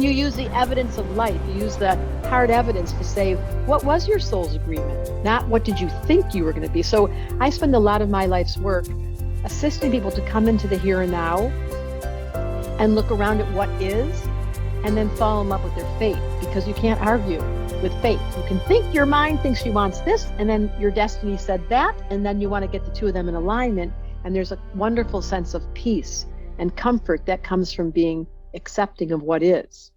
You use the evidence of life. You use the hard evidence to say, what was your soul's agreement? Not what did you think you were going to be? So I spend a lot of my life's work assisting people to come into the here and now and look around at what is, and then fall in love with their fate, because you can't argue with fate. You can think your mind thinks she wants this, and then your destiny said that, and then you want to get the two of them in alignment. And there's a wonderful sense of peace and comfort that comes from being accepting of what is.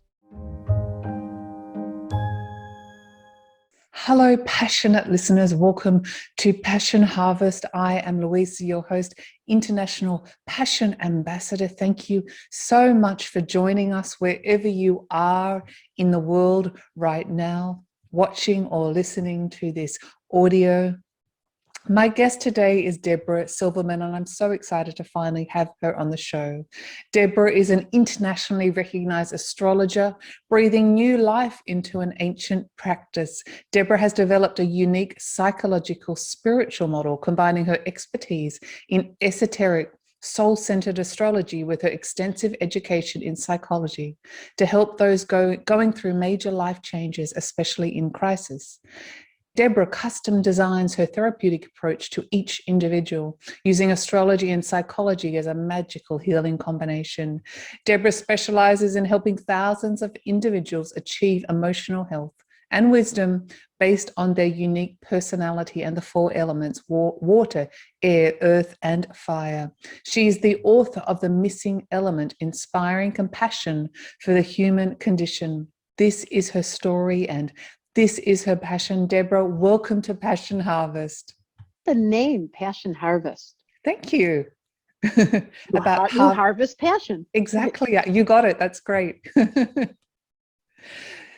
Hello, passionate listeners. Welcome to Passion Harvest. I am Louisa, your host, International Passion Ambassador. Thank you so much for joining us wherever you are in the world right now, watching or listening to this audio. My guest today is Debra Silverman, and I'm so excited to finally have her on the show. Debra is an internationally recognized astrologer, breathing new life into an ancient practice. Debra has developed a unique psychological spiritual model, combining her expertise in esoteric, soul-centered astrology with her extensive education in psychology to help those going through major life changes, especially in crisis. Debra custom designs her therapeutic approach to each individual, using astrology and psychology as a magical healing combination. Debra specialises in helping thousands of individuals achieve emotional health and wisdom based on their unique personality and the four elements: water, air, earth, and fire. She is the author of The Missing Element, Inspiring Compassion for the Human Condition. This is her story, and this is her passion. Debra, welcome to Passion Harvest. The name Passion Harvest. Thank you. You harvest passion. Exactly. Yeah, you got it. That's great.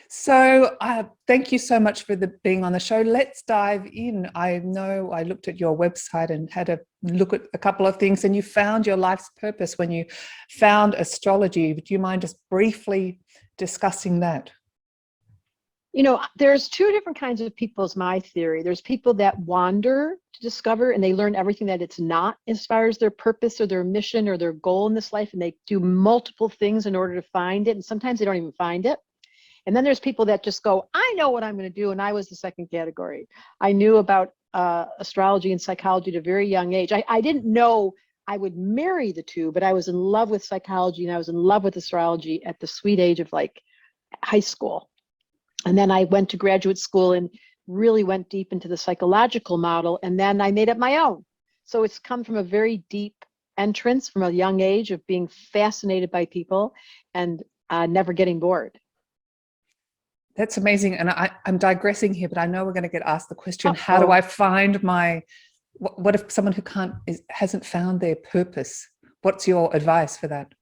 So thank you so much for being on the show. Let's dive in. I know I looked at your website and had a look at a couple of things, and you found your life's purpose when you found astrology. Do you mind just briefly discussing that? You know, there's two different kinds of people, is my theory. There's people that wander to discover, and they learn everything that it's not as far as their purpose or their mission or their goal in this life, and they do multiple things in order to find it, and sometimes they don't even find it. And then there's people that just go, I know what I'm going to do, and I was the second category. I knew about astrology and psychology at a very young age. I didn't know I would marry the two, but I was in love with psychology and I was in love with astrology at the sweet age of like high school. And then I went to graduate school and really went deep into the psychological model. And then I made up my own. So it's come from a very deep entrance from a young age of being fascinated by people and never getting bored. That's amazing. And I'm digressing here, but I know we're going to get asked the question, how do I find what if someone who hasn't found their purpose? What's your advice for that?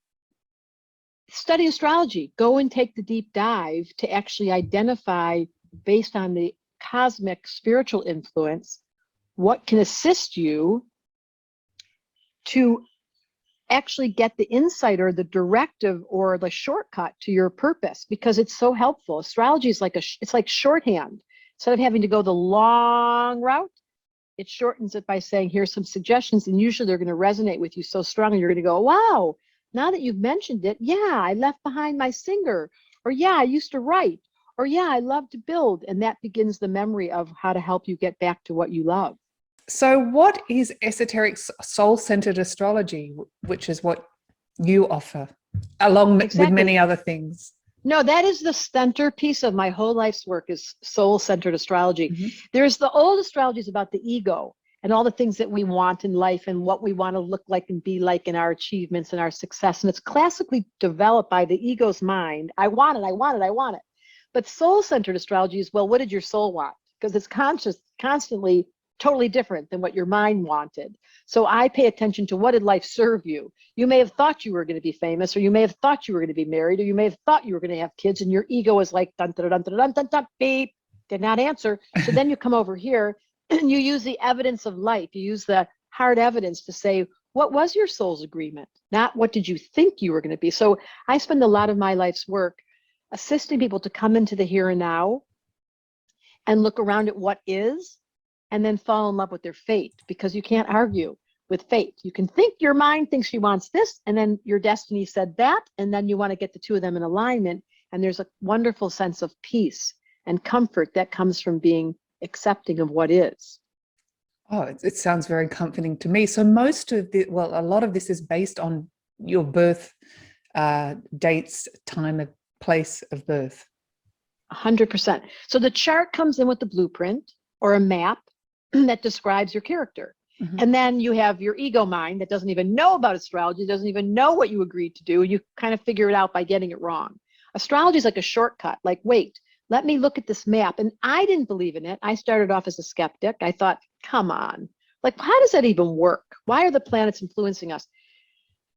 Study astrology. Go and take the deep dive to actually identify, based on the cosmic spiritual influence, what can assist you to actually get the insight or the directive or the shortcut to your purpose, because it's so helpful. Astrology is it's like shorthand. Instead of having to go the long route, it shortens it by saying, here's some suggestions, and usually they're going to resonate with you so strongly you're going to go, wow, now that you've mentioned it, yeah, I left behind my singer, or yeah, I used to write, or yeah, I love to build. And that begins the memory of how to help you get back to what you love. So what is esoteric soul-centered astrology, which is what you offer, along with many other things? No, that is the centerpiece of my whole life's work, is soul-centered astrology. Mm-hmm. There's the old astrologies about the ego and all the things that we want in life and what we want to look like and be like in our achievements and our success. And it's classically developed by the ego's mind. I want it, I want it, I want it. But soul-centered astrology is, well, what did your soul want? Because it's constantly totally different than what your mind wanted. So I pay attention to, what did life serve you? You may have thought you were going to be famous, or you may have thought you were going to be married, or you may have thought you were going to have kids, and your ego is like, dun, dun, dun, dun, dun, dun, dun, beep, did not answer. So then you come over here and you use the evidence of life. You use the hard evidence to say, what was your soul's agreement? Not what did you think you were going to be? So I spend a lot of my life's work assisting people to come into the here and now and look around at what is, and then fall in love with their fate, because you can't argue with fate. You can think your mind thinks she wants this, and then your destiny said that, and then you want to get the two of them in alignment. And there's a wonderful sense of peace and comfort that comes from being accepting of what is. Oh, it sounds very comforting to me. So most of the, well, a lot of this is based on your birth dates, time, and place of birth. 100%. So the chart comes in with the blueprint or a map that describes your character. Mm-hmm. And then you have your ego mind that doesn't even know about astrology, doesn't even know what you agreed to do. You kind of figure it out by getting it wrong. Astrology is like a shortcut, like, wait, let me look at this map. And I didn't believe in it. I started off as a skeptic. I thought, come on, like, how does that even work? Why are the planets influencing us?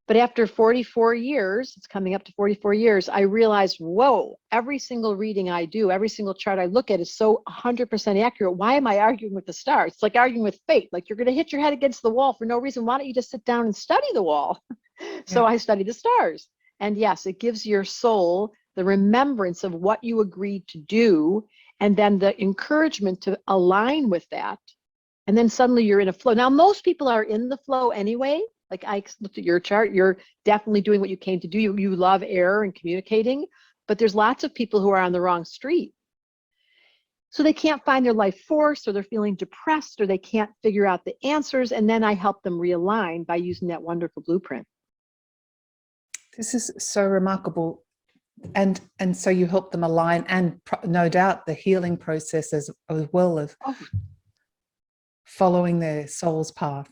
But after 44 years, it's coming up to 44 years, I realized, whoa, every single reading I do, every single chart I look at is so 100% accurate. Why am I arguing with the stars? It's like arguing with fate. Like, you're going to hit your head against the wall for no reason. Why don't you just sit down and study the wall? So I study the stars. And yes, it gives your soul the remembrance of what you agreed to do, and then the encouragement to align with that. And then suddenly you're in a flow. Now, most people are in the flow anyway. Like, I looked at your chart, you're definitely doing what you came to do. You love air and communicating, but there's lots of people who are on the wrong street. So they can't find their life force, or they're feeling depressed, or they can't figure out the answers. And then I help them realign by using that wonderful blueprint. This is so remarkable. And so you help them align, and no doubt the healing process as well of following their soul's path.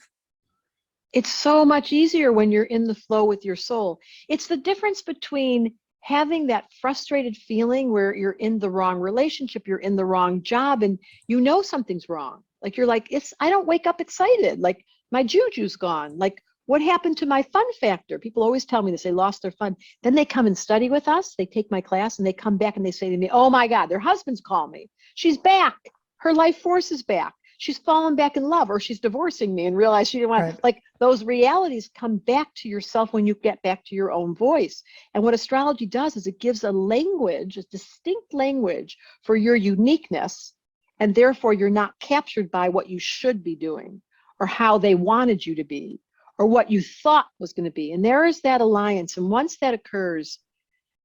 It's so much easier when you're in the flow with your soul. It's the difference between having that frustrated feeling where you're in the wrong relationship, you're in the wrong job, and you know something's wrong. Like, you're like, I don't wake up excited. Like, my juju's gone. Like, what happened to my fun factor? People always tell me this, they lost their fun. Then they come and study with us. They take my class and they come back and they say to me, oh my God, their husbands call me. She's back. Her life force is back. She's fallen back in love, or she's divorcing me and realized she didn't want, right. Like, those realities come back to yourself when you get back to your own voice. And what astrology does is it gives a language, a distinct language for your uniqueness. And therefore you're not captured by what you should be doing, or how they wanted you to be, or what you thought was going to be. And there is that alliance. And once that occurs,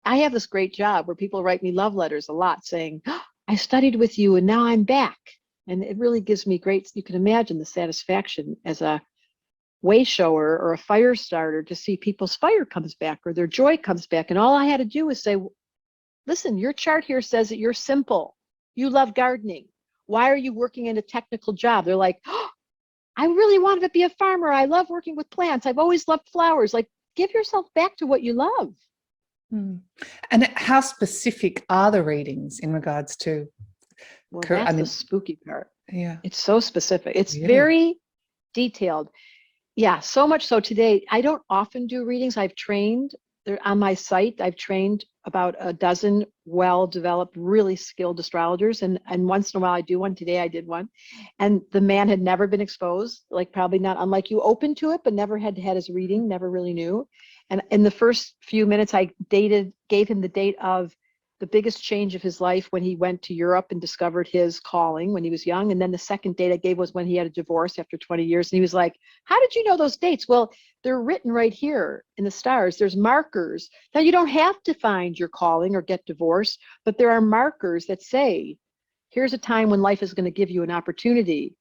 I have this great job where people write me love letters a lot saying, oh, I studied with you and now I'm back. And it really gives me great, you can imagine the satisfaction as a way shower or a fire starter to see people's fire comes back or their joy comes back. And all I had to do was say, listen, your chart here says that you're simple. You love gardening. Why are you working in a technical job? They're like, oh, I really wanted to be a farmer. I love working with plants. I've always loved flowers. Like, give yourself back to what you love. And how specific are the readings in regards to? Well, that's the spooky part. Yeah. It's so specific. It's really? Very detailed. Yeah, so much so today, I don't often do readings. I've trained on my site. I've trained about a dozen well-developed, really skilled astrologers. And once in a while I do one. Today I did one. And the man had never been exposed, like probably not unlike you, open to it, but never had had his reading, never really knew. And in the first few minutes I gave him the date of the biggest change of his life when he went to Europe and discovered his calling when he was young. And then the second date I gave was when he had a divorce after 20 years. And he was like, how did you know those dates? Well, they're written right here in the stars. There's markers. Now, you don't have to find your calling or get divorced, but there are markers that say, here's a time when life is going to give you an opportunity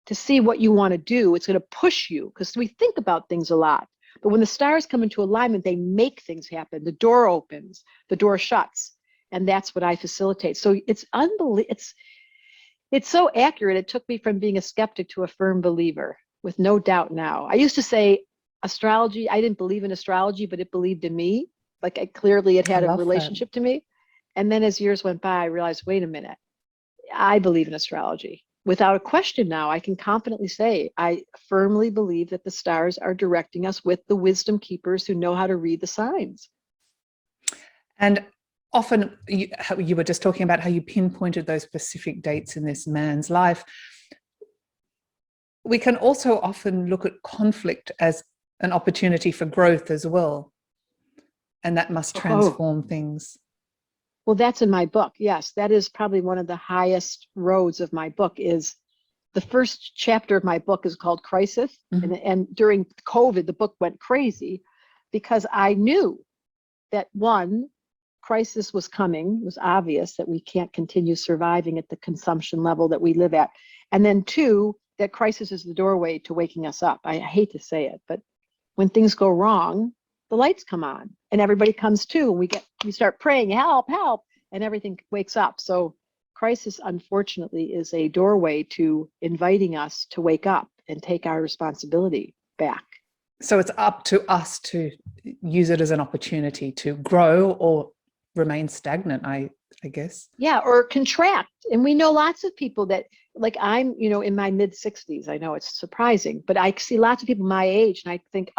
to see what you want to do. It's going to push you, because we think about things a lot. But when the stars come into alignment, they make things happen. The door opens, the door shuts. And that's what I facilitate. So it's unbelievable. It's so accurate. It took me from being a skeptic to a firm believer with no doubt now. I used to say astrology, I didn't believe in astrology, but it believed in me. Like, it had a relationship to me. And then as years went by, I realized, wait a minute, I believe in astrology. Without a question now, I can confidently say, I firmly believe that the stars are directing us with the wisdom keepers who know how to read the signs. And often, you were just talking about how you pinpointed those specific dates in this man's life. We can also often look at conflict as an opportunity for growth as well. And that must transform things. Well, that's in my book. Yes, that is probably one of the highest roads of my book. Is the first chapter of my book is called Crisis. And during COVID, the book went crazy because I knew that, one, crisis was coming. It was obvious that we can't continue surviving at the consumption level that we live at. And then 2, that crisis is the doorway to waking us up. I hate to say it, but when things go wrong, the lights come on and everybody comes to, we start praying, help, help, and everything wakes up. So crisis, unfortunately, is a doorway to inviting us to wake up and take our responsibility back. So it's up to us to use it as an opportunity to grow or remain stagnant, I guess. Yeah, or contract. And we know lots of people that, like, I'm, in my mid 60s. I know it's surprising, but I see lots of people my age and I think,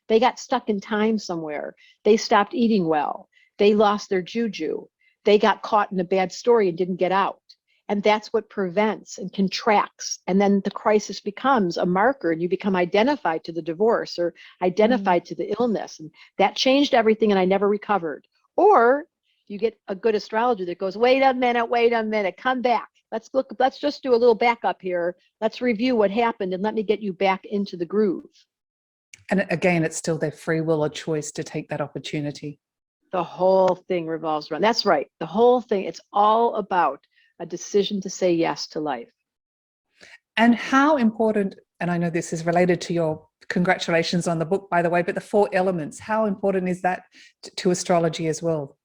they got stuck in time somewhere. They stopped eating well. They lost their juju. They got caught in a bad story and didn't get out. And that's what prevents and contracts. And then the crisis becomes a marker and you become identified to the divorce or identified to the illness. And that changed everything and I never recovered. Or you get a good astrologer that goes, wait a minute, come back. Let's just do a little backup here. Let's review what happened and let me get you back into the groove. And again, it's still their free will or choice to take that opportunity. The whole thing revolves around, that's right. The whole thing, it's all about a decision to say yes to life. And how important, and I know this is related to your congratulations on the book, by the way, but the 4 elements, how important is that to astrology as well?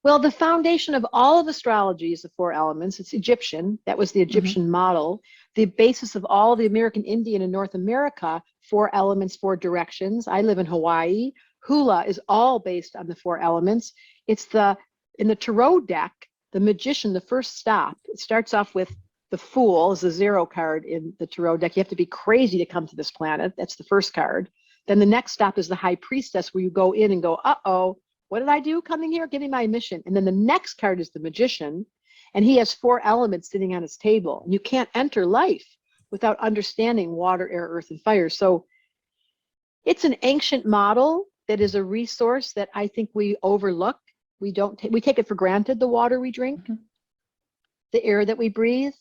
Well, the foundation of all of astrology is the 4 elements. It's Egyptian. That was the Egyptian model. The basis of all of the American Indian and North America, 4 elements, 4 directions. I live in Hawaii. Hula is all based on the 4 elements. It's in the tarot deck, the magician, the first stop, it starts off with the Fool is the 0 card in the tarot deck. You have to be crazy to come to this planet. That's the first card. Then the next stop is the High Priestess, where you go in and go, what did I do coming here? Give me my mission. And then the next card is the Magician, and he has 4 elements sitting on his table. You can't enter life without understanding water, air, earth, and fire. So it's an ancient model that is a resource that I think we overlook. We take it for granted, the water we drink, the air that we breathe,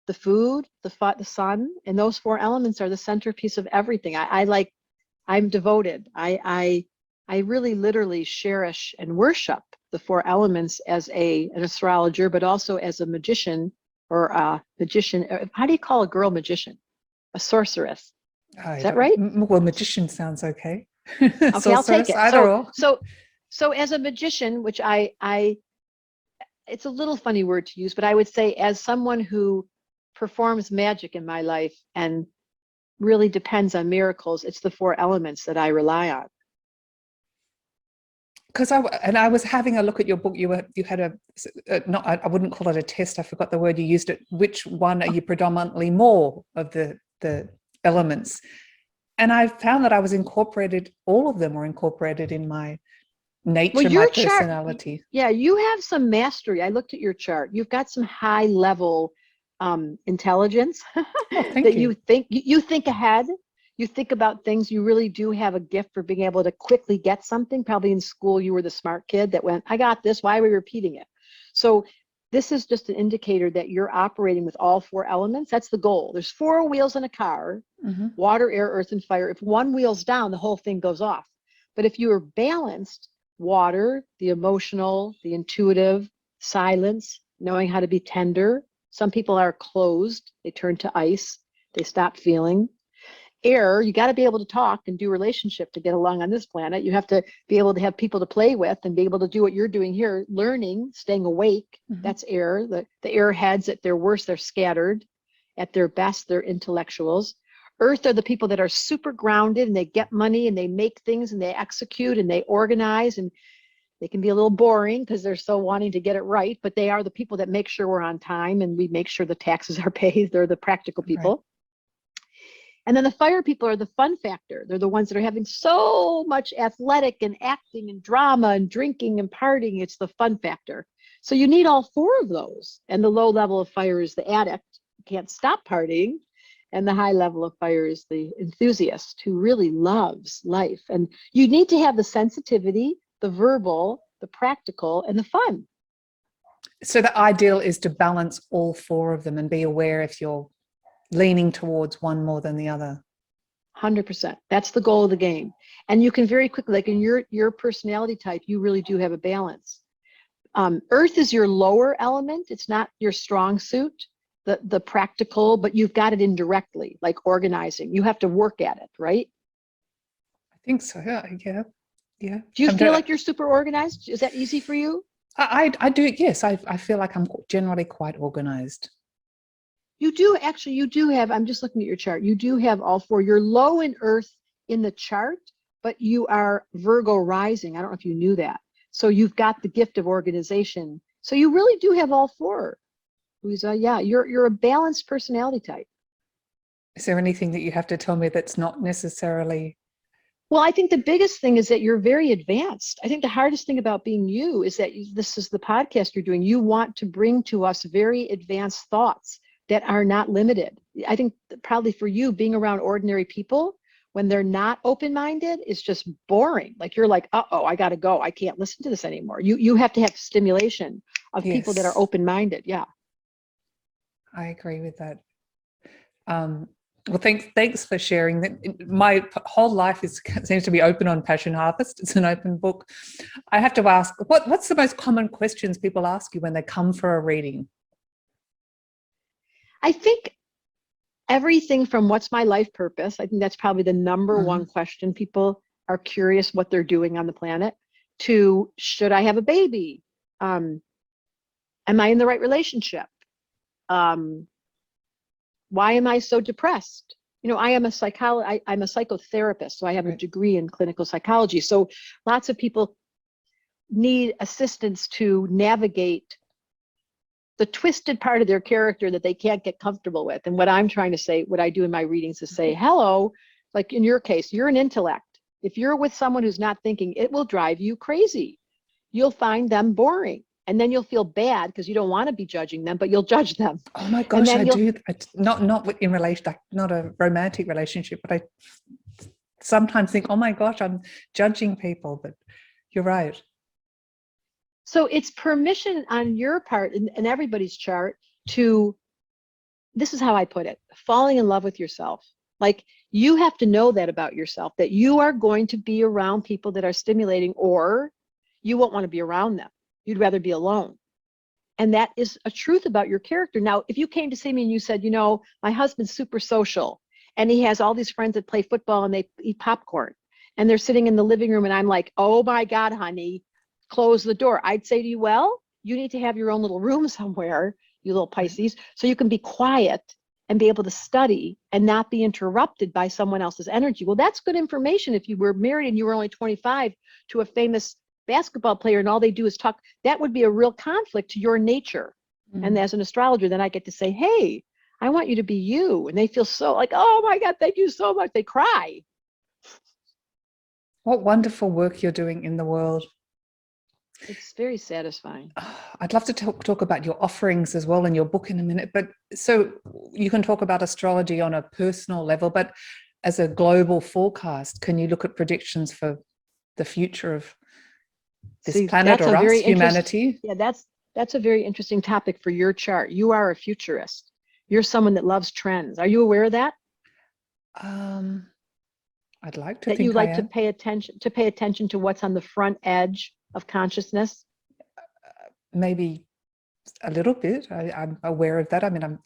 the food, the sun, and those 4 elements are the centerpiece of everything. I'm devoted. I really literally cherish and worship the 4 elements as an astrologer, but also as a magician or a magician. How do you call a girl magician? A sorceress. Is that right? Well, magician sounds okay. Okay, I'll take it. Either or. So as a magician, which it's a little funny word to use, but I would say as someone who performs magic in my life and really depends on miracles, it's the 4 elements that I rely on. Because I was having a look at your book. You had I wouldn't call it a test. I forgot the word you used. Which one are you predominantly more of the elements? And I found that I was incorporated. All of them were incorporated in my nature, my personality. Yeah, you have some mastery. I looked at your chart. You've got some high level intelligence that you think ahead. You think about things. You really do have a gift for being able to quickly get something. Probably in school, you were the smart kid that went, I got this. Why are we repeating it? So this is just an indicator that you're operating with all 4 elements. That's the goal. There's 4 wheels in a car, water, air, earth, and fire. If one wheel's down, the whole thing goes off. But if you are balanced, water, the emotional, the intuitive, silence, knowing how to be tender. Some people are closed. They turn to ice. They stop feeling. Air, you got to be able to talk and do relationship to get along on this planet. You have to be able to have people to play with and be able to do what you're doing here, learning, staying awake. That's air. The airheads, at their worst, they're scattered. At their best, they're intellectuals. Earth are the people that are super grounded and they get money and they make things and they execute and they organize, and they can be a little boring because they're so wanting to get it right, but they are the people that make sure we're on time and we make sure the taxes are paid. They're the practical people. Right. And then the fire people are the fun factor. They're the ones that are having so much athletic and acting and drama and drinking and partying. It's the fun factor. So you need all 4 of those. And the low level of fire is the addict who can't stop partying. And the high level of fire is the enthusiast who really loves life. And you need to have the sensitivity, the verbal, the practical, and the fun. So the ideal is to balance all 4 of them and be aware if you're leaning towards one more than the other. 100%. That's the goal of the game. And you can very quickly, like in your personality type, you really do have a balance. Earth is your lower element. It's not your strong suit, the practical, but you've got it indirectly, like organizing. You have to work at it, right? I think so. Yeah. Yeah. Do you feel like you're super organized? Is that easy for you? I do. Yes. I feel like I'm generally quite organized. You do actually, you do have, I'm just looking at your chart. You do have all four. You're low in Earth in the chart, but you are Virgo rising. I don't know if you knew that. So you've got the gift of organization. So you really do have all four, Louisa. Yeah, you're a balanced personality type. Is there anything that you have to tell me that's not necessarily? Well, I think the biggest thing is that you're very advanced. I think the hardest thing about being you is that this is the podcast you're doing. You want to bring to us very advanced thoughts that are not limited. I think probably for you, being around ordinary people when they're not open-minded is just boring. Like you're like, uh-oh, I got to go. I can't listen to this anymore. You have to have stimulation of people that are open-minded. Yeah. I agree with that. Well, thanks for sharing that. My whole life seems to be open on Passion Harvest. It's an open book. I have to ask, what's the most common questions people ask you when they come for a reading? I think everything from what's my life purpose, I think that's probably the number one question people are curious what they're doing on the planet, to should I have a baby? Am I in the right relationship? Why am I so depressed? You know, I am I'm a psychotherapist, so I have a degree in clinical psychology. So lots of people need assistance to navigate the twisted part of their character that they can't get comfortable with. And what I'm trying to say, what I do in my readings is say, hello, like in your case, you're an intellect. If you're with someone who's not thinking, it will drive you crazy. You'll find them boring. And then you'll feel bad because you don't want to be judging them, but you'll judge them. Oh my gosh, I do. Not in relation, like not a romantic relationship, but I sometimes think, oh my gosh, I'm judging people, but you're right. So it's permission on your part and everybody's chart to, this is how I put it, falling in love with yourself. Like you have to know that about yourself, that you are going to be around people that are stimulating, or you won't want to be around them. You'd rather be alone. And that is a truth about your character. Now, if you came to see me and you said, you know, my husband's super social and he has all these friends that play football and they eat popcorn and they're sitting in the living room and I'm like, oh my God, honey, close the door. I'd say to you, well, you need to have your own little room somewhere, you little Pisces, so you can be quiet and be able to study and not be interrupted by someone else's energy. Well, that's good information. If you were married and you were only 25 to a famous basketball player and all they do is talk, that would be a real conflict to your nature. And as an astrologer, then I get to say, hey, I want you to be you. And they feel so like, oh my God, thank you so much. They cry. What wonderful work you're doing in the world. It's very satisfying. I'd love to talk about your offerings as well in your book in a minute, but so you can talk about astrology on a personal level, but as a global forecast, can you look at predictions for the future of this planet or us, humanity? Yeah, that's a very interesting topic for your chart. You are a futurist. You're someone that loves trends. Are you aware of that? I'd like to that think you like to pay attention to what's on the front edge of consciousness. Maybe a little bit. I'm aware of that. I mean, I'm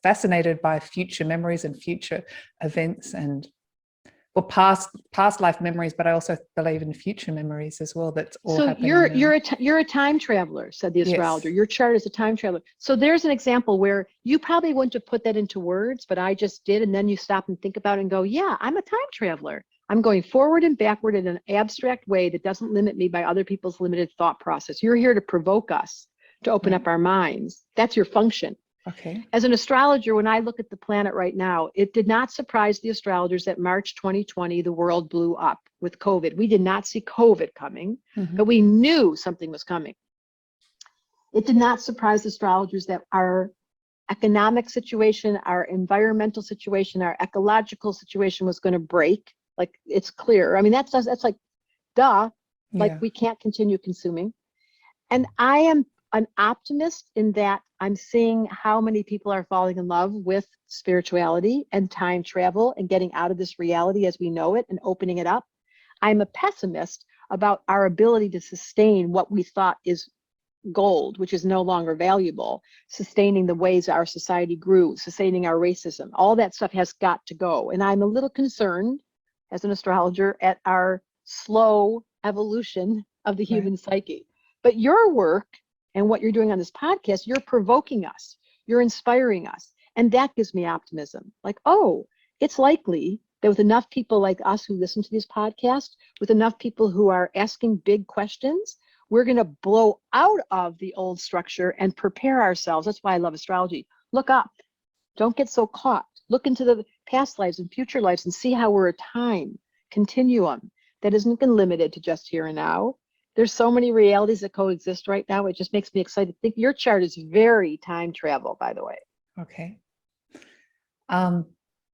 fascinated by future memories and future events and past life memories, but I also believe in future memories as well. That's all happening now. You're a time traveler, said the astrologer. Yes. Your chart is a time traveler. So there's an example where you probably wouldn't have put that into words, but I just did. And then you stop and think about it and go, yeah, I'm a time traveler. I'm going forward and backward in an abstract way that doesn't limit me by other people's limited thought process. You're here to provoke us, to open up our minds. That's your function. Okay. As an astrologer, when I look at the planet right now, it did not surprise the astrologers that March 2020, the world blew up with COVID. We did not see COVID coming, but we knew something was coming. It did not surprise astrologers that our economic situation, our environmental situation, our ecological situation was going to break. Like, it's clear. I mean, that's like, duh, like we can't continue consuming. And I am an optimist in that I'm seeing how many people are falling in love with spirituality and time travel and getting out of this reality as we know it and opening it up. I'm a pessimist about our ability to sustain what we thought is gold, which is no longer valuable, sustaining the ways our society grew, sustaining our racism. All that stuff has got to go. And I'm a little concerned as an astrologer at our slow evolution of the human psyche. But your work and what you're doing on this podcast, you're provoking us, you're inspiring us. And that gives me optimism. Like, oh, it's likely that with enough people like us who listen to these podcasts, with enough people who are asking big questions, we're going to blow out of the old structure and prepare ourselves. That's why I love astrology. Look up. Don't get so caught. Look into the past lives and future lives and see how we're a time continuum that isn't limited to just here and now. There's so many realities that coexist right now. It just makes me excited. I think your chart is very time travel, by the way. Okay.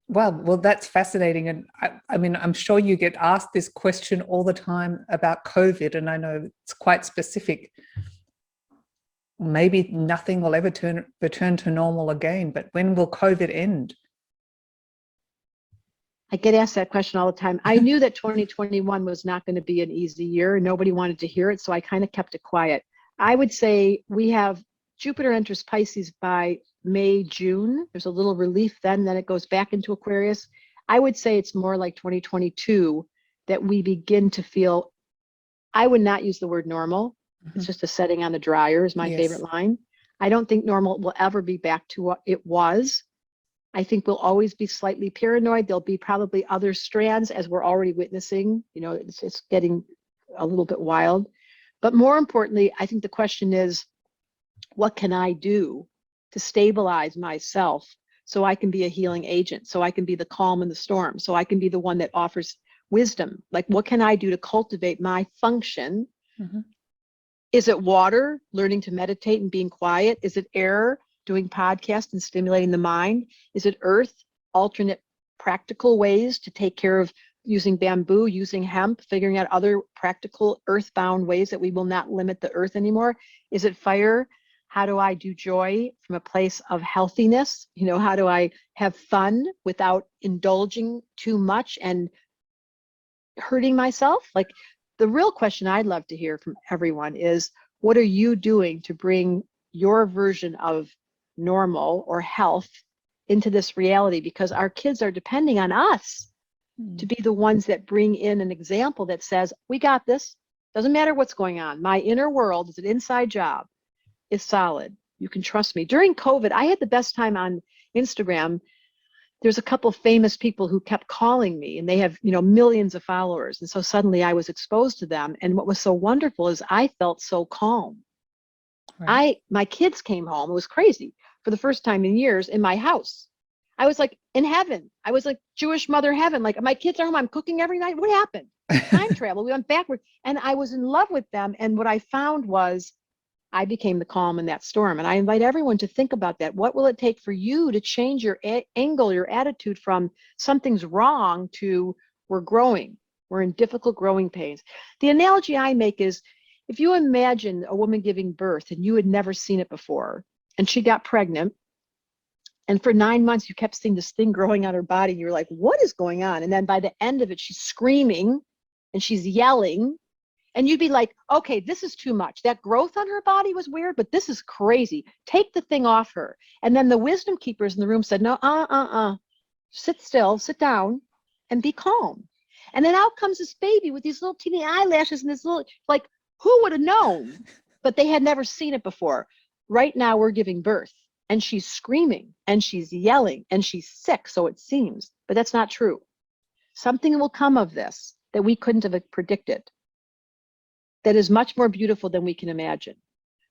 Well, that's fascinating. And I mean, I'm sure you get asked this question all the time about COVID, and I know it's quite specific. Maybe nothing will ever return to normal again, but when will COVID end? I get asked that question all the time. I knew that 2021 was not going to be an easy year. Nobody wanted to hear it, so I kind of kept it quiet. I would say we have Jupiter enters Pisces by May, June. There's a little relief then it goes back into Aquarius. I would say it's more like 2022 that we begin to feel, I would not use the word normal. It's just a setting on the dryer is my favorite line. I don't think normal will ever be back to what it was. I think we'll always be slightly paranoid. There'll be probably other strands as we're already witnessing. You know, it's getting a little bit wild. But more importantly, I think the question is, what can I do to stabilize myself so I can be a healing agent, so I can be the calm in the storm, so I can be the one that offers wisdom? Like, what can I do to cultivate my function? Is it water, learning to meditate and being quiet? Is it air, doing podcasts and stimulating the mind? Is it earth, alternate practical ways to take care of using bamboo, using hemp, figuring out other practical earthbound ways that we will not limit the earth anymore? Is it fire? How do I do joy from a place of healthiness? You know, how do I have fun without indulging too much and hurting myself? Like, the real question I'd love to hear from everyone is, what are you doing to bring your version of normal or health into this reality? Because our kids are depending on us to be the ones that bring in an example that says, we got this. Doesn't matter what's going on. My inner world is an inside job. Is solid. You can trust me. During COVID, I had the best time on Instagram. There's a couple famous people who kept calling me, and they have, you know, millions of followers. And so suddenly I was exposed to them. And what was so wonderful is I felt so calm. My kids came home. It was crazy. For the first time in years in my house, I was like in heaven. I was like Jewish mother heaven. Like, my kids are home. I'm cooking every night. What happened? Time travel. We went backward, and I was in love with them. And what I found was I became the calm in that storm. And I invite everyone to think about that. What will it take for you to change your angle, your attitude from something's wrong to we're growing, we're in difficult growing pains? The analogy I make is, if you imagine a woman giving birth and you had never seen it before, and she got pregnant, and for 9 months you kept seeing this thing growing on her body, and you're like, what is going on? And then by the end of it, she's screaming and she's yelling. And you'd be like, okay, this is too much. That growth on her body was weird, but this is crazy. Take the thing off her. And then the wisdom keepers in the room said, no, sit still, sit down, and be calm. And then out comes this baby with these little teeny eyelashes and this little, like, who would have known? But they had never seen it before. Right now we're giving birth, and she's screaming and she's yelling and she's sick, so it seems, but that's not true. Something will come of this that we couldn't have predicted, that is much more beautiful than we can imagine.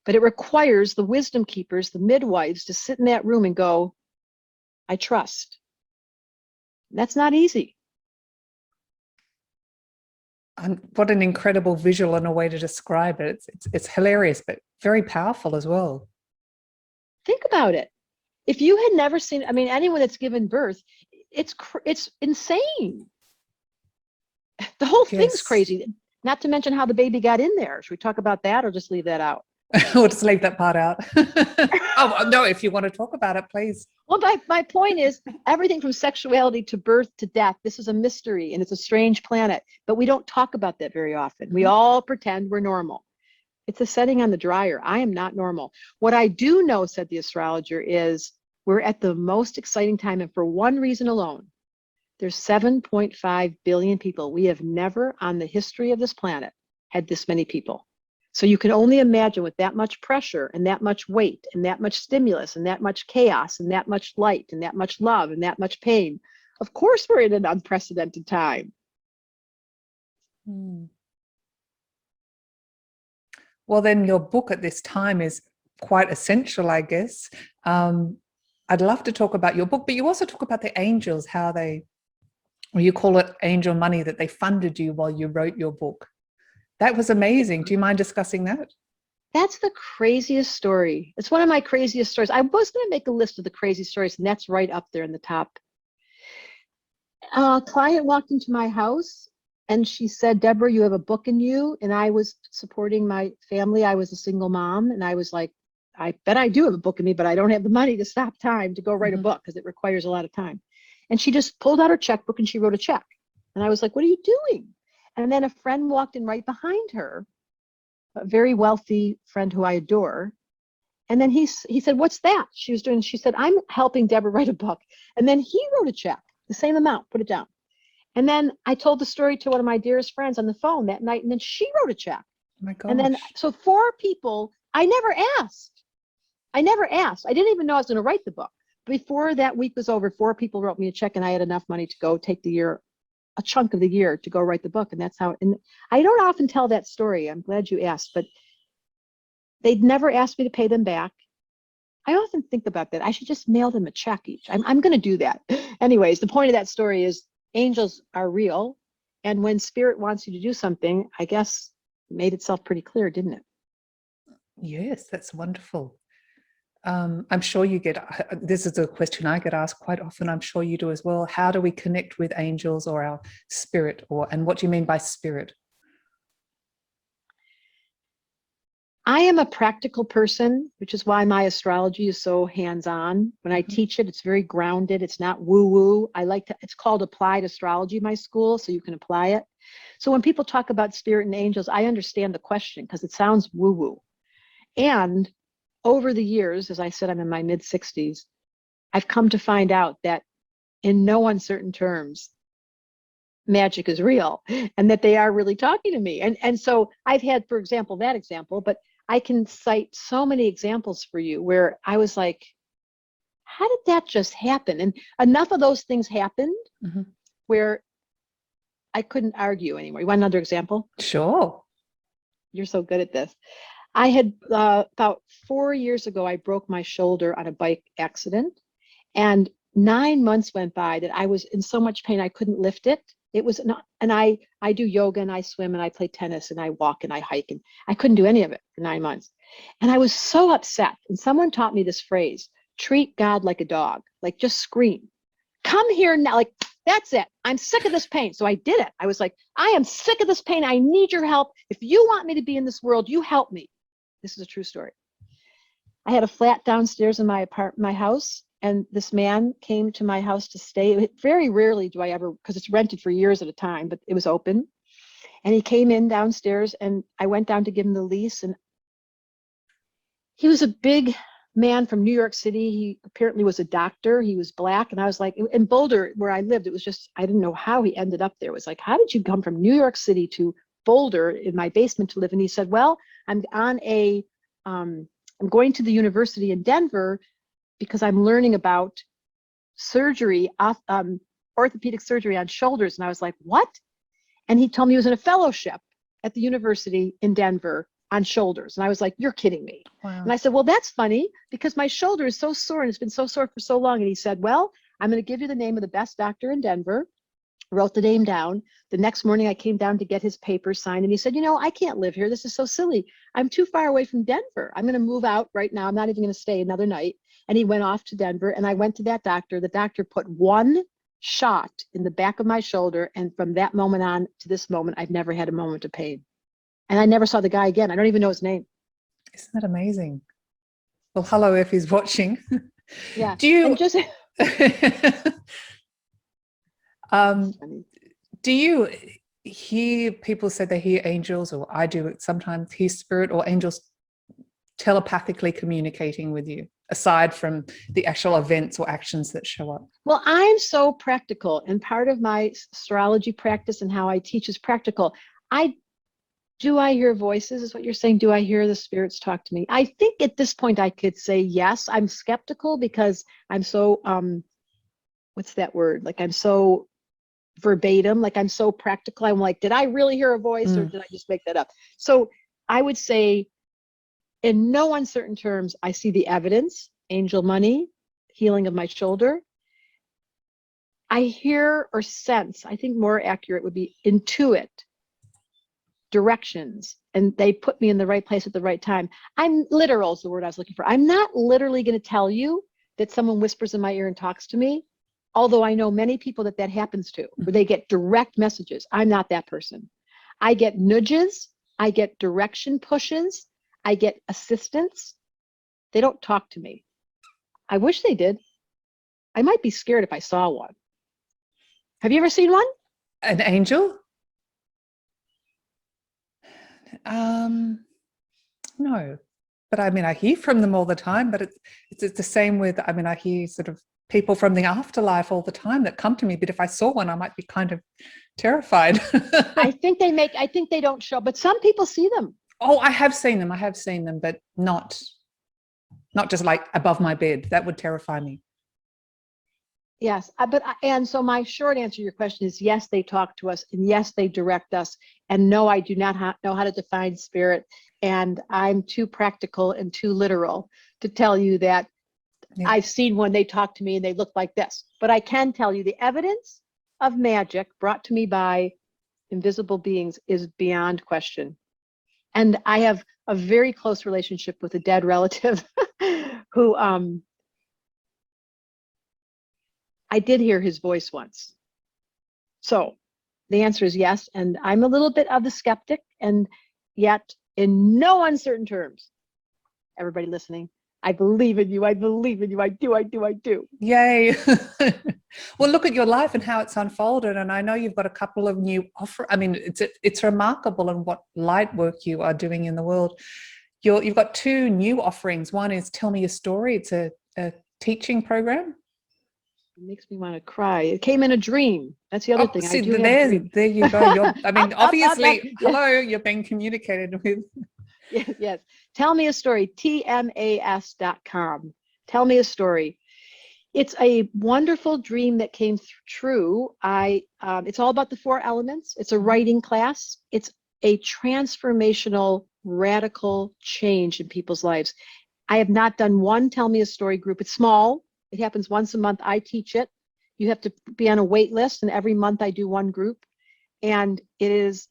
But it requires the wisdom keepers, the midwives, to sit in that room and go, I trust. That's not easy. And what an incredible visual and a way to describe it. It's hilarious, but very powerful as well. Think about it. If you had never seen, I mean, anyone that's given birth, it's insane. The whole thing's crazy. Not to mention how the baby got in there. Should we talk about that or just leave that out? We'll just leave that part out. Oh, no, if you want to talk about it, please. Well, my point is everything from sexuality to birth to death. This is a mystery and it's a strange planet, but we don't talk about that very often. We all pretend we're normal. It's a setting on the dryer. I am not normal. What I do know, said the astrologer, is we're at the most exciting time. And for one reason alone, there's 7.5 billion people. We have never on the history of this planet had this many people. So you can only imagine with that much pressure and that much weight and that much stimulus and that much chaos and that much light and that much love and that much pain. Of course, we're in an unprecedented time. Well, then your book at this time is quite essential, I guess. I'd love to talk about your book, but you also talk about the angels, how they, or you call it angel money, that they funded you while you wrote your book. That was amazing. Do you mind discussing that? That's the craziest story. It's one of my craziest stories. I was going to make a list of the crazy stories, and that's right up there in the top. A client walked into my house and she said, Debra, you have a book in you. And I was supporting my family. I was a single mom. And I was like, I bet I do have a book in me, but I don't have the money to stop time to go write a book because it requires a lot of time. And she just pulled out her checkbook and she wrote a check. And I was like, what are you doing? And then a friend walked in right behind her, a very wealthy friend who I adore. And then he said, what's that? She said, I'm helping Debra write a book. And then he wrote a check, the same amount, put it down. And then I told the story to one of my dearest friends on the phone that night. And then she wrote a check. Oh my gosh. And then, so 4 people, I never asked. I didn't even know I was going to write the book. Before that week was over, 4 people wrote me a check and I had enough money to go take a chunk of the year to go write the book. And that's how, and I don't often tell that story. I'm glad you asked, but they'd never asked me to pay them back. I often think about that. I should just mail them a check each. I'm going to do that. Anyways, the point of that story is angels are real. And when spirit wants you to do something, I guess it made itself pretty clear, didn't it? Yes, that's wonderful. I'm sure you get, this is a question I get asked quite often. I'm sure you do as well. How do we connect with angels or our spirit, and what do you mean by spirit? I am a practical person, which is why my astrology is so hands-on. When I teach it, it's very grounded. It's not woo-woo. It's called applied astrology, my school, so you can apply it. So when people talk about spirit and angels, I understand the question because it sounds woo-woo. And over the years, as I said, I'm in my mid-60s, I've come to find out that in no uncertain terms, magic is real and that they are really talking to me. And so I've had, for example, that example, but I can cite so many examples for you where I was like, how did that just happen? And enough of those things happened where I couldn't argue anymore. You want another example? Sure. You're so good at this. I had about 4 years ago, I broke my shoulder on a bike accident, and 9 months went by that I was in so much pain I couldn't lift it. It was not, and I do yoga and I swim and I play tennis and I walk and I hike, and I couldn't do any of it for 9 months. And I was so upset. And someone taught me this phrase: treat God like a dog, like just scream, come here now, like that's it. I'm sick of this pain. So I did it. I was like, I am sick of this pain. I need your help. If you want me to be in this world, you help me. This is a true story. I had a flat downstairs in my house, and this man came to my house to stay. Very rarely do I ever, because it's rented for years at a time, but it was open. And he came in downstairs, and I went down to give him the lease. And he was a big man from New York City. He apparently was a doctor. He was Black. And I was like, in Boulder, where I lived, it was just, I didn't know how he ended up there. It was like, how did you come from New York City to Boulder in my basement to live? And he said, well, I'm going to the university in Denver because I'm learning about surgery, orthopedic surgery on shoulders. And I was like, what? And he told me he was in a fellowship at the university in Denver on shoulders. And I was like, you're kidding me. Wow. And I said, well, that's funny because my shoulder is so sore and it's been so sore for so long. And he said, well, I'm going to give you the name of the best doctor in Denver. Wrote the name down. The next morning I came down to get his papers signed, and he said, you know, I can't live here. This is so silly. I'm too far away from Denver. I'm going to move out right now. I'm not even going to stay another night. And he went off to Denver, and I went to that doctor. The doctor put one shot in the back of my shoulder, and from that moment on to this moment, I've never had a moment of pain. And I never saw the guy again. I don't even know his name. Isn't that amazing? Well, hello if he's watching. Yeah. Do you And just do you hear people say they hear angels, or I do sometimes hear spirit or angels telepathically communicating with you, aside from the actual events or actions that show up? Well, I'm so practical, and part of my astrology practice and how I teach is practical. Do I hear voices, is what you're saying? Do I hear the spirits talk to me? I think at this point I could say yes. I'm skeptical because I'm so what's that word? Like I'm so verbatim, like I'm so practical. I'm like, did I really hear a voice or did I just make that up? So I would say, in no uncertain terms, I see the evidence, angel money, healing of my shoulder. I hear or sense, I think more accurate would be intuit directions, and they put me in the right place at the right time. I'm literal is the word I was looking for. I'm not literally going to tell you that someone whispers in my ear and talks to me, although I know many people that happens to, where they get direct messages. I'm not that person. I get nudges, I get direction pushes, I get assistance. They don't talk to me. I wish they did. I might be scared if I saw one. Have you ever seen one? An angel? No, but I mean, I hear from them all the time, but it's the same with, I mean, I hear sort of people from the afterlife all the time that come to me, but if I saw one, I might be kind of terrified. I think they don't show, but some people see them. Oh, I have seen them, but not just like above my bed. That would terrify me. Yes, and so my short answer to your question is yes, they talk to us, and yes, they direct us, and no, I do not know how to define spirit, and I'm too practical and too literal to tell you that I've seen when they talk to me and they look like this. But I can tell you the evidence of magic brought to me by invisible beings is beyond question. And I have a very close relationship with a dead relative who I did hear his voice once. So the answer is yes. And I'm a little bit of the skeptic, and yet in no uncertain terms, everybody listening, I believe in you. I believe in you. I do. Yay. Well, look at your life and how it's unfolded. And I know you've got a couple of new I mean, it's remarkable in what light work you are doing in the world. You've got two new offerings. One is Tell Me a Story. It's a teaching program. It makes me want to cry. It came in a dream. That's the other thing. See, I do have dreams. there you go. I mean, obviously, Yes. hello, you're being communicated with. Yes. Tell Me a Story, TMAS.com. Tell Me a Story. It's a wonderful dream that came true. It's all about the 4 elements. It's a writing class. It's a transformational, radical change in people's lives. I have not done one Tell Me a Story group. It's small. It happens once a month. I teach it. You have to be on a wait list, and every month I do one group. And it is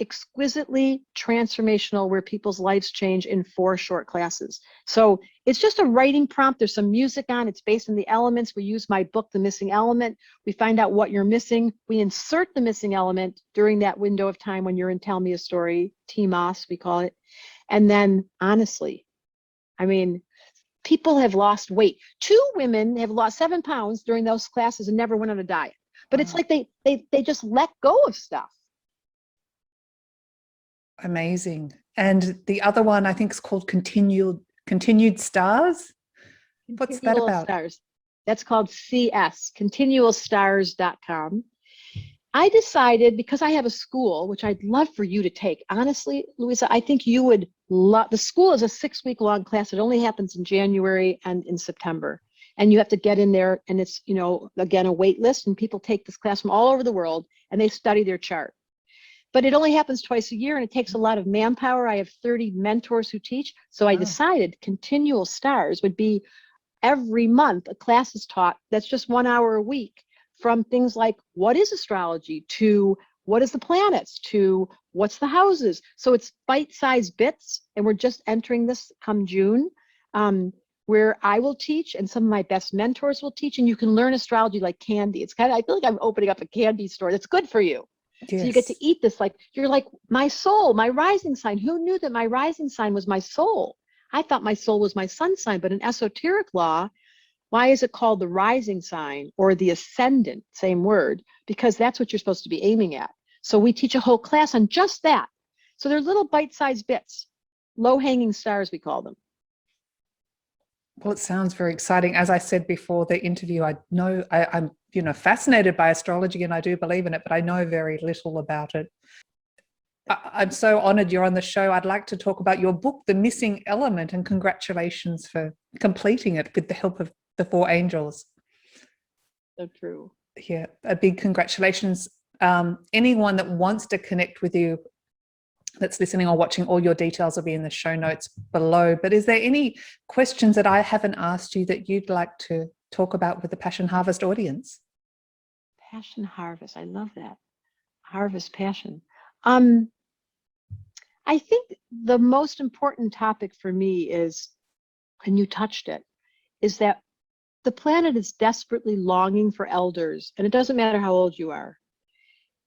exquisitely transformational, where people's lives change in 4 short classes. So it's just a writing prompt. There's some music on. It's based on the elements. We use my book, The Missing Element. We find out what you're missing. We insert the missing element during that window of time when you're in Tell Me a Story, TMAS, we call it. And then, honestly, I mean, people have lost weight. 2 women have lost 7 pounds during those classes and never went on a diet. But it's like they just let go of stuff. Amazing. And the other one, I think, is called Continued Stars. What's that about? Stars. That's called CS, continualstars.com. I decided, because I have a school, which I'd love for you to take. Honestly, Louisa, I think you would love. The school is a 6-week-long class. It only happens in January and in September. And you have to get in there, and it's, again, a wait list, and people take this class from all over the world, and they study their chart. But it only happens twice a year, and it takes a lot of manpower. I have 30 mentors who teach. So I decided Continual Stars would be every month a class is taught that's just 1 hour a week, from things like what is astrology to what is the planets to what's the houses. So it's bite-sized bits, and we're just entering this come June, where I will teach and some of my best mentors will teach, and you can learn astrology like candy. It's kind of, I feel like I'm opening up a candy store. That's good for you. Yes. So you get to eat this, like you're like my soul, my rising sign. Who knew that my rising sign was my soul? I thought my soul was my sun sign, but in esoteric law, why is it called the rising sign or the ascendant? Same word, because that's what you're supposed to be aiming at. So we teach a whole class on just that. So they're little bite-sized bits, low-hanging stars, we call them. Well, it sounds very exciting. As I said before the interview, I'm fascinated by astrology and I do believe in it, but I know very little about it. I'm so honored you're on the show. I'd like to talk about your book, The Missing Element, and congratulations for completing it with the help of the 4 angels. So true. Yeah, a big congratulations. Anyone that wants to connect with you that's listening or watching, all your details will be in the show notes below. But is there any questions that I haven't asked you that you'd like to talk about with the Passion Harvest audience? Passion harvest. I love that. Harvest passion. I think the most important topic for me is, and you touched it, is that the planet is desperately longing for elders, and it doesn't matter how old you are.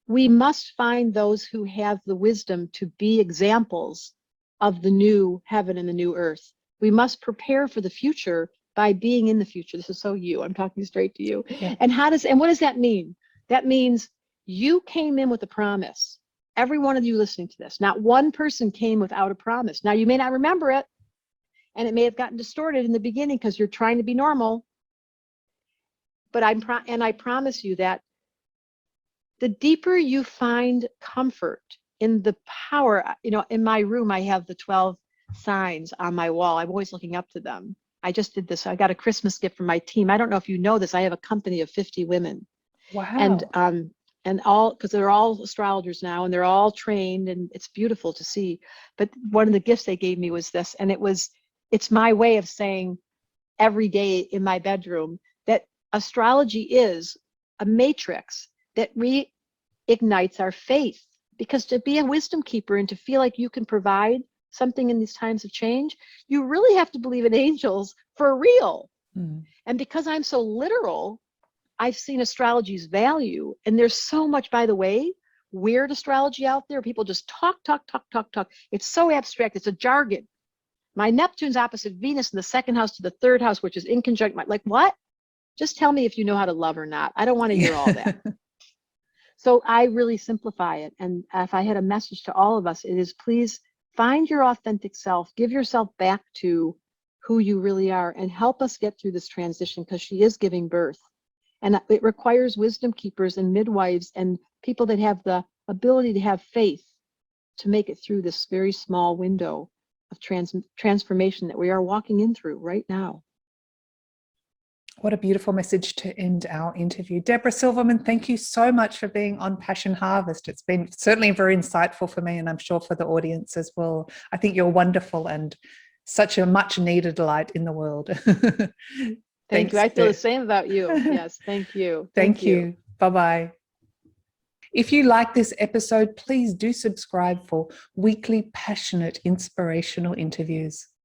We must find those who have the wisdom to be examples of the new heaven and the new earth. We must prepare for the future by being in the future. This is so you. I'm talking straight to you. Yeah. And what does that mean? That means you came in with a promise. Every one of you listening to this, not one person came without a promise. Now, you may not remember it, and it may have gotten distorted in the beginning because you're trying to be normal. But I promise you that the deeper you find comfort in the power, in my room, I have the 12 signs on my wall. I'm always looking up to them. I just did this. I got a Christmas gift from my team. I don't know if you know this. I have a company of 50 women. Wow. And all, because they're all astrologers now and they're all trained and it's beautiful to see. But one of the gifts they gave me was this, and it's my way of saying every day in my bedroom that astrology is a matrix that reignites our faith. Because to be a wisdom keeper and to feel like you can provide something in these times of change, you really have to believe in angels for real. And because I'm so literal, I've seen astrology's value. And there's so much, by the way, weird astrology out there. People just talk. It's so abstract. It's a jargon. My Neptune's opposite Venus in the 2nd house to the 3rd house, which is in conjunct. Like, what? Just tell me if you know how to love or not. I don't want to hear all that. So I really simplify it. And if I had a message to all of us, it is, please find your authentic self, give yourself back to who you really are, and help us get through this transition, because she is giving birth. And it requires wisdom keepers and midwives and people that have the ability to have faith to make it through this very small window of transformation that we are walking in through right now. What a beautiful message to end our interview. Debra Silverman, thank you so much for being on Passion Harvest. It's been certainly very insightful for me, and I'm sure for the audience as well. I think you're wonderful and such a much needed light in the world. Thank you. I feel the same about you. Yes, thank you. Thank you. Bye-bye. If you like this episode, please do subscribe for weekly passionate, inspirational interviews.